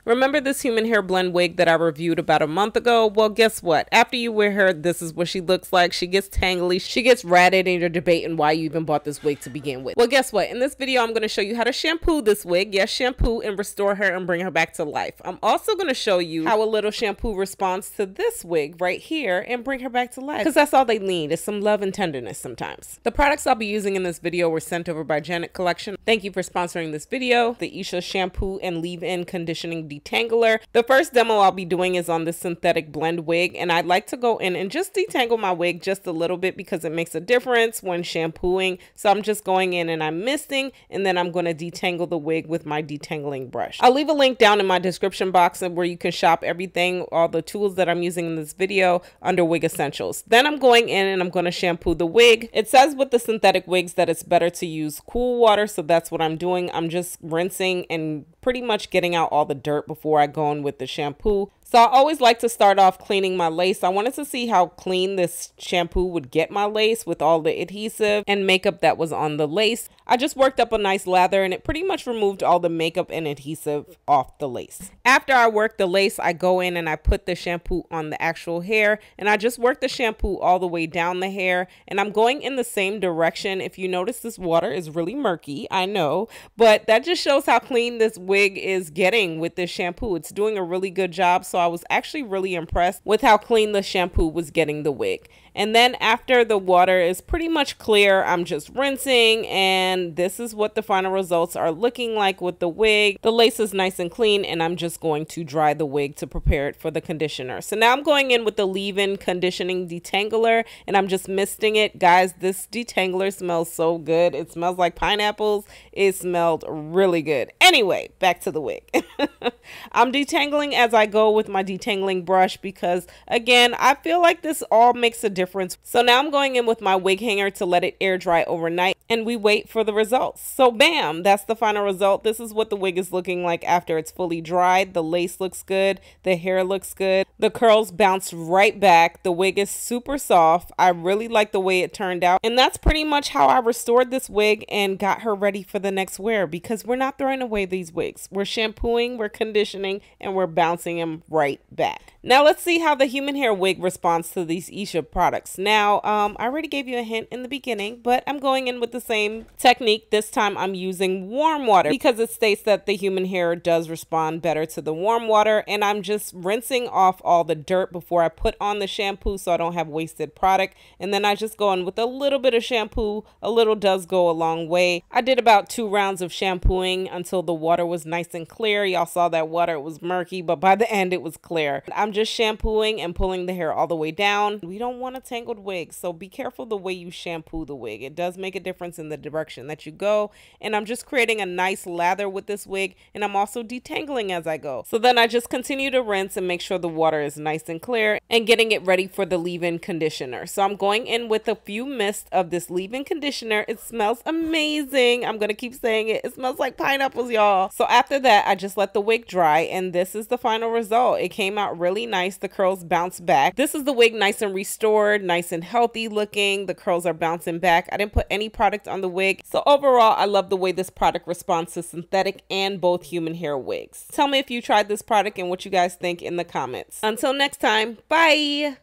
Remember this human hair blend wig that I reviewed about a month ago? Well, guess what? After you wear her, this is what she looks like. She gets tangly, she gets ratted, and you're debating why you even bought this wig to begin with. Well, guess what? In this video, I'm going to show you how to shampoo this wig. Yes, shampoo and restore her and bring her back to life. I'm also going to show you how a little shampoo responds to this wig right here and bring her back to life. Because that's all they need is some love and tenderness sometimes. The products I'll be using in this video were sent over by Janet Collection. Thank you for sponsoring this video. The Esha shampoo and leave-in conditioning detangler. The first demo I'll be doing is on this synthetic blend wig, and I'd like to go in and just detangle my wig just a little bit because it makes a difference when shampooing. So I'm just going in and I'm misting, and then I'm going to detangle the wig with my detangling brush. I'll leave a link down in my description box where you can shop everything, all the tools that I'm using in this video under Wig Essentials. Then I'm going in and I'm going to shampoo the wig. It says with the synthetic wigs that it's better to use cool water, so that's what I'm doing. I'm just rinsing and pretty much getting out all the dirt before I go in with the shampoo. So I always like to start off cleaning my lace. I wanted to see how clean this shampoo would get my lace with all the adhesive and makeup that was on the lace. I just worked up a nice lather and it pretty much removed all the makeup and adhesive off the lace. After I work the lace, I go in and I put the shampoo on the actual hair, and I just work the shampoo all the way down the hair, and I'm going in the same direction. If you notice, this water is really murky, I know, but that just shows how clean this wig is getting with this shampoo. It's doing a really good job. So I was actually really impressed with how clean the shampoo was getting the wig. And then after the water is pretty much clear, I'm just rinsing, and this is what the final results are looking like with the wig. The lace is nice and clean, and I'm just going to dry the wig to prepare it for the conditioner. So now I'm going in with the leave-in conditioning detangler, and I'm just misting it. Guys, this detangler smells so good. It smells like pineapples. It smelled really good. Anyway, back to the wig. I'm detangling as I go with my detangling brush because, again, I feel like this all makes a difference. So now I'm going in with my wig hanger to let it air dry overnight, and we wait for the results. So bam, that's the final result. This is what the wig is looking like after it's fully dried. The lace looks good. The hair looks good. The curls bounce right back. The wig is super soft. I really like the way it turned out. And that's pretty much how I restored this wig and got her ready for the next wear, because we're not throwing away these wigs. We're shampooing, we're conditioning, and we're bouncing them right back. Now let's see how the human hair wig responds to these Esha products. Now, I already gave you a hint in the beginning, but I'm going in with the same technique. This time I'm using warm water because it states that the human hair does respond better to the warm water, and I'm just rinsing off all the dirt before I put on the shampoo so I don't have wasted product. And then I just go in with a little bit of shampoo. A little does go a long way. I did about 2 rounds of shampooing until the water was nice and clear. Y'all saw that water, it was murky, but by the end it was clear. I'm just shampooing and pulling the hair all the way down. We don't want a tangled wig, so be careful the way you shampoo the wig. It does make a difference in the direction that you go. And I'm just creating a nice lather with this wig, and I'm also detangling as I go. So then I just continue to rinse and make sure the water is nice and clear and getting it ready for the leave-in conditioner. So I'm going in with a few mists of this leave-in conditioner. It smells amazing. I'm gonna keep saying it. It smells like pineapples, y'all. So after that, I just let the wig dry, and this is the final result. It came out really nice. The curls bounced back. This is the wig nice and restored, nice and healthy looking. The curls are bouncing back. I didn't put any product on the wig. So overall, I love the way this product responds to synthetic and both human hair wigs. Tell me if you tried this product and what you guys think in the comments. Until next time, bye!